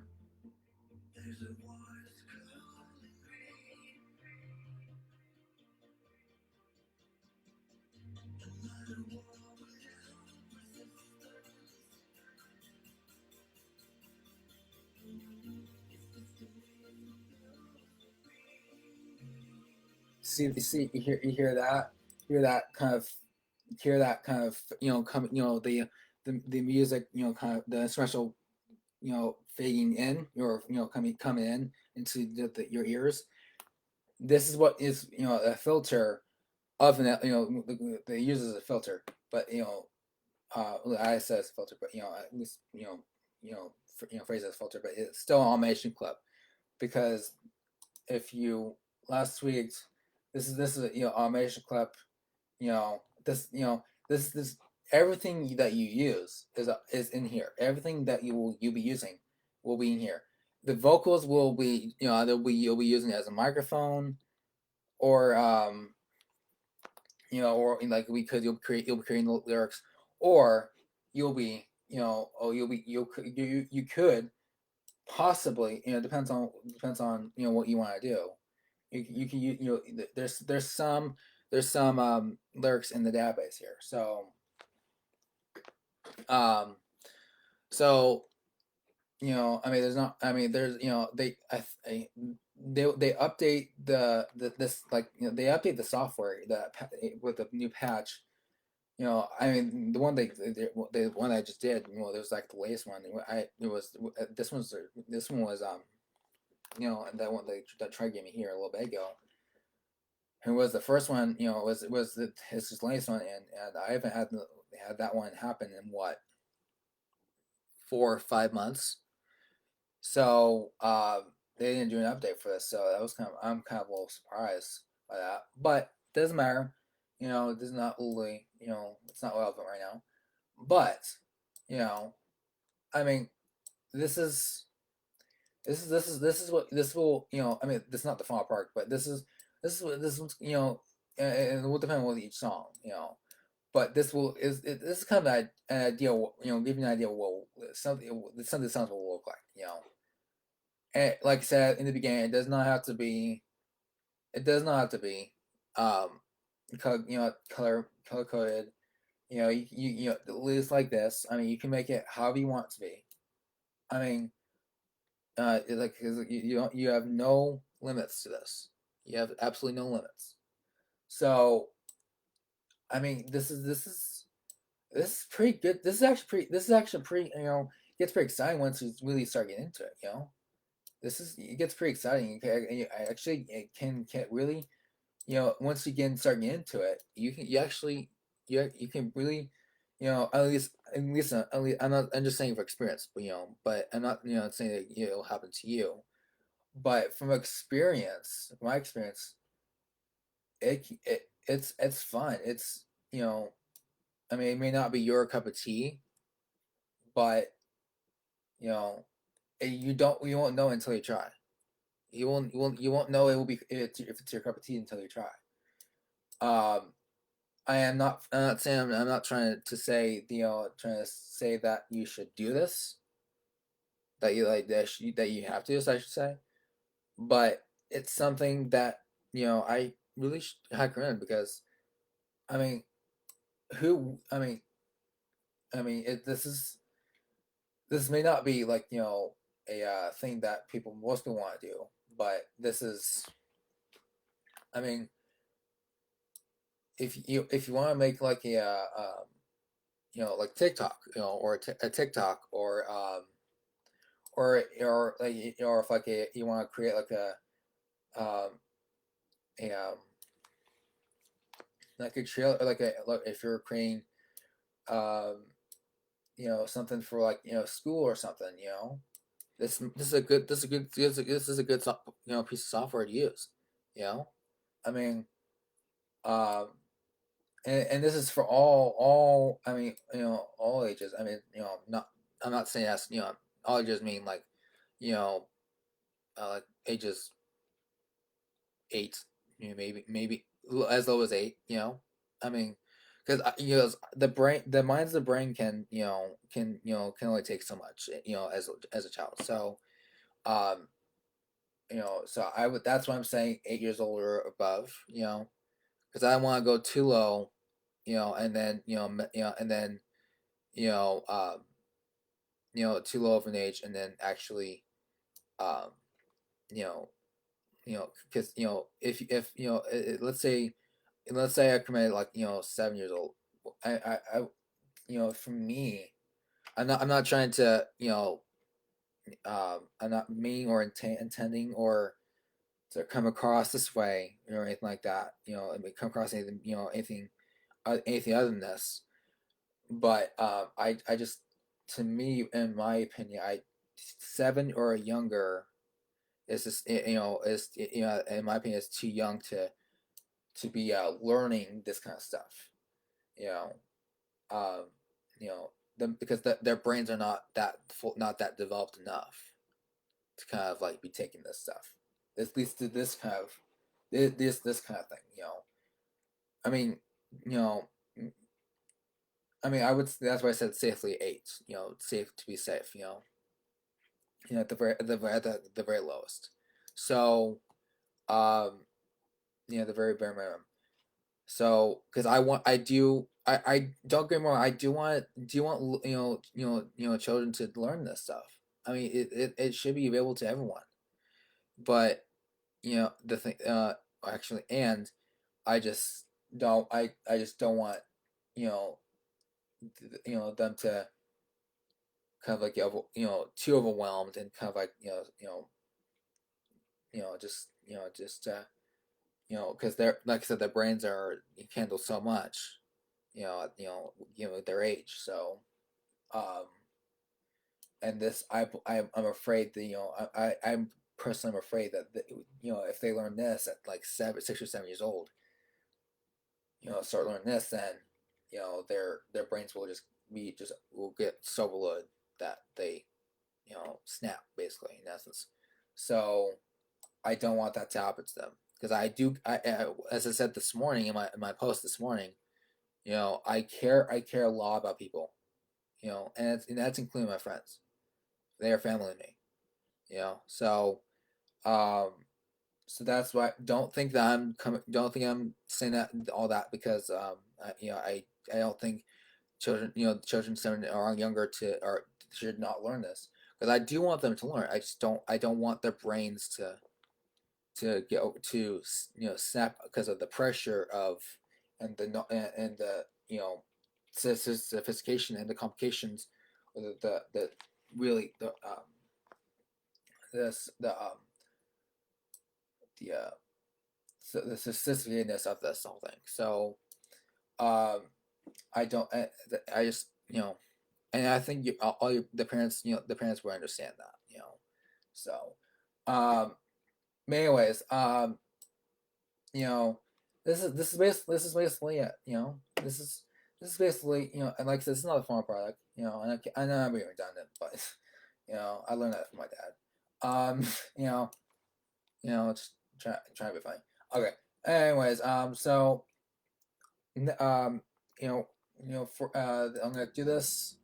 See, you hear that, hear that kind of, hear that kind of, come, the music, kind of the instrumental, fading in, or coming in into your ears. This is what is, a filter of an, they use as a filter, but I said it's a filter, but at least phrase it as filter, but it's still an automation clip, because if you last week's, this is a, automation clip, this, this everything that you use is in here. Everything that you'll be using will be in here. The vocals will be, you'll be using it as a microphone, or or like, you'll be creating the lyrics, or you'll be, you could possibly, depends on what you want to do. You can, there's some lyrics in the database here. Um so I mean, there's not, I mean, there's, they update this, like, they update the software that with the new patch. I mean, the one I just did, there's like the latest one. This one was, and that one that tried gave me here a little bit ago. It was the first one, it's his latest one, and I haven't had that one happen in what, 4 or 5 months. So they didn't do an update for this, so that was I'm kind of a little surprised by that. But doesn't matter, it is not really, it's not relevant right now. But you know, I mean, this is this is what this will, I mean, this is not the final part, but this is and it will depend on each song, but this is kind of an idea, give you an idea of what something sounds will look like, and like I said in the beginning, it does not have to be, um, color coded. It's like this. I mean, you can make it however you want it to be. I mean, like, you have no limits to this. You have absolutely no limits. So, I mean, this is pretty good. This is actually pretty, gets pretty exciting once you really start getting into it. It gets pretty exciting. I actually, it can really, once you start getting into it, you actually, you can really, at least I'm just saying for experience, but I'm not, saying that, it'll happen to you. But from experience, my experience, it's fun. It's, I mean, it may not be your cup of tea, but you know, you won't know until you try. You won't know it will be, if it's your cup of tea until you try. Um, I'm not saying, I'm not trying to say, trying to say that you should do this, that you like that you have to do this, I should say. But it's something that, I really highly recommend, because I mean, who I mean, this may not be like, a thing that most people want to do, but this is, I mean, if you want to make like like TikTok, or a TikTok, or like, if like you want to create like a like a trail, or like if you're creating, um something for, like, school or something, this is a good this is a good this is a good piece of software to use. You know, I mean, um, and this is for all I mean, all ages. I mean, not I'm not saying that's, all ages mean like, you know, like ages 8, maybe as low as 8, I mean, because the minds of the brain can, can only take so much, as a child. So, um, so I would that's why I'm saying 8 years old or above, because I don't want to go too low, and then and then you know um too low of an age, and then actually um you know because if let's say I committed like 7 years old. I for me, I'm not trying to I'm not meaning or intending or to come across this way or anything like that, and come across anything anything other than this. But I just, to me, in my opinion, I 7 or younger is just, is, in my opinion, is too young to be learning this kind of stuff. You know, um, them, because their brains are not that full, not that developed enough to kind of like be taking this stuff. At least to this kind of this kind of thing. I mean, you know, I mean, I would. That's why I said safely 8. Safe to be safe. At the the very lowest. So, um, the very bare minimum. So, because I don't get me wrong, I do want children to learn this stuff. I mean, it should be available to everyone. But the thing, actually, and I just don't want you know them to kind of like get too overwhelmed and kind of like just because they're, like I said, their brains are can handle so much, their age. So, um, and this I'm afraid that I'm personally I'm afraid that if they learn this at like 6 or 7 years old, start learning this, then their brains will will get so bloated that they snap basically in essence. So I don't want that to happen to them because as I said this morning in my post this morning, I care a lot about people, and that's including my friends. They are family to me, So, um, so that's why don't think that I'm coming. Don't think I'm saying that all that because I don't think children 7 or younger should not learn this because I do want them to learn. I don't want their brains to get to snap because of the pressure of and the sophistication and the complications, or the really this the the sophisticatedness of this whole thing. So um I don't I just and I think all the parents the parents will understand that, so um anyways, you know, this is basically it. This is basically and like I said, this is not a farm product. And I know I'm being redundant, but I learned that from my dad. You know, just try to be funny. Okay. Anyways, so um, you know, for I'm gonna do this.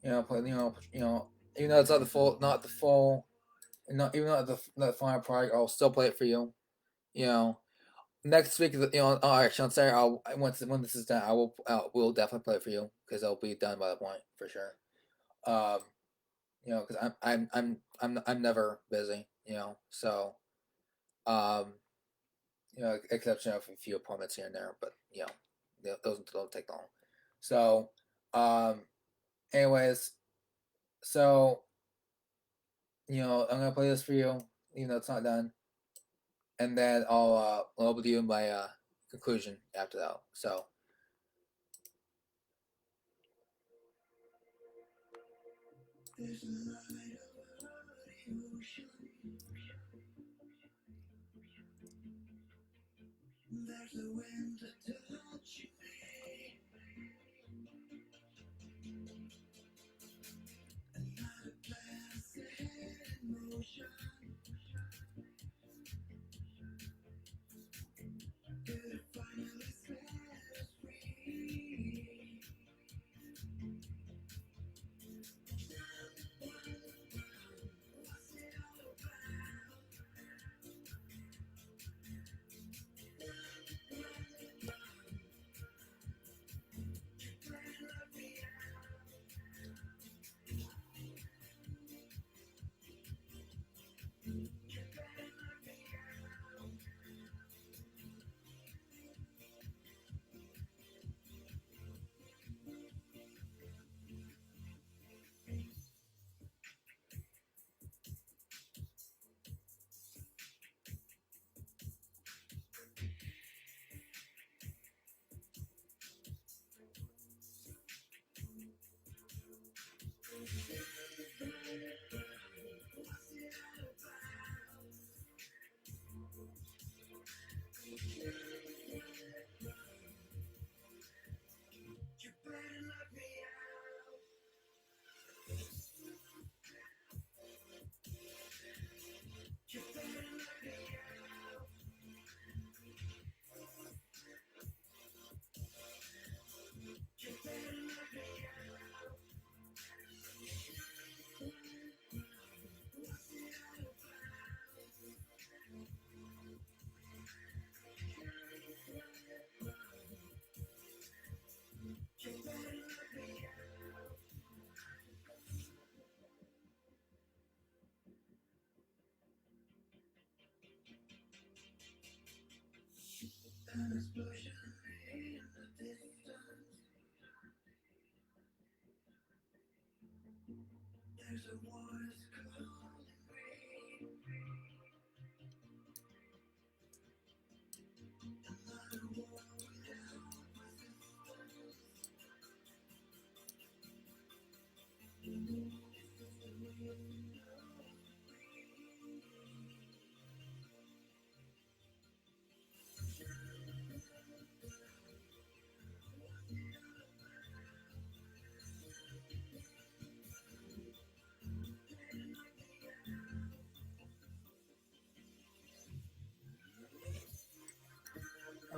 Play, even though it's not the full, not even though the final product, I'll still play it for you. You know, next week, actually on Saturday, once when this is done, will definitely play it for you because it'll be done by the point for sure. Um, because I'm never busy, so um, exception of a few appointments here and there, but those don't take long. So, um, anyways, so I'm gonna play this for you, even though it's not done, and then I'll do my conclusion after that. So. There's a wind to touch me.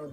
Oh,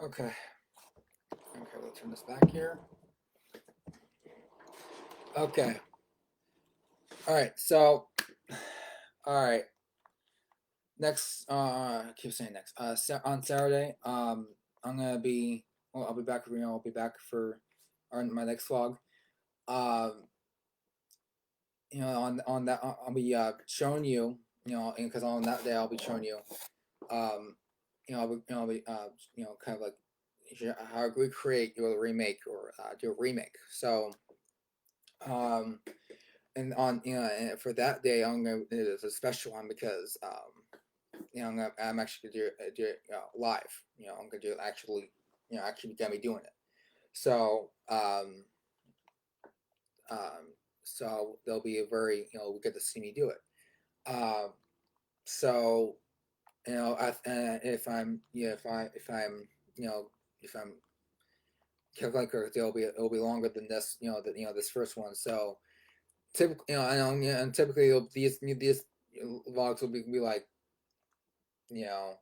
okay. Okay, let's turn this back here. Okay. All right. So, all right. Next, I keep saying next. On Saturday, I'm gonna be. Well, I'll be back. I'll be back for my next vlog. Um, on that, I'll be showing you. Because on that day I'll be showing you. Um, I'll be kind of like how to recreate your remake or do a remake. So, um, and on and for that day I'm gonna it's a special one because I'm actually gonna do it live. I'm gonna do it actually. Actually gonna be doing it. So um, so they'll be a very we get to see me do it. So if I'm if I'm calculating, it'll be longer than this this first one. So typically I know and typically these vlogs will be like you know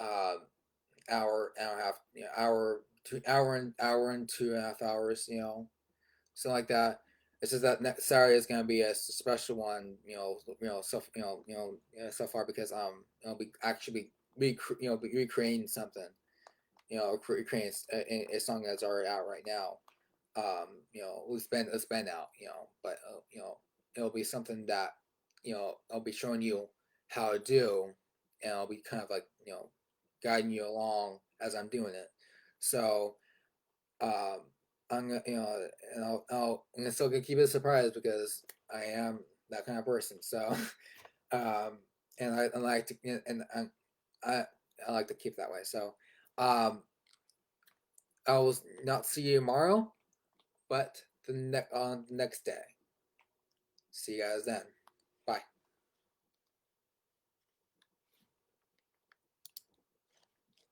uh hour and a half hour and 2.5 hours something like that. It's just that next Saturday is gonna be a special one, so far because we actually be recreating something, recreating a song that's already out right now. It's been out, but it'll be something that I'll be showing you how to do, and I'll be kind of like guiding you along as I'm doing it. So um, I'm gonna, and I'm still gonna keep it a surprise because I am that kind of person. So, um, and I like to, I, I like to keep that way. So, um, I will not see you tomorrow, but on the next day. See you guys then.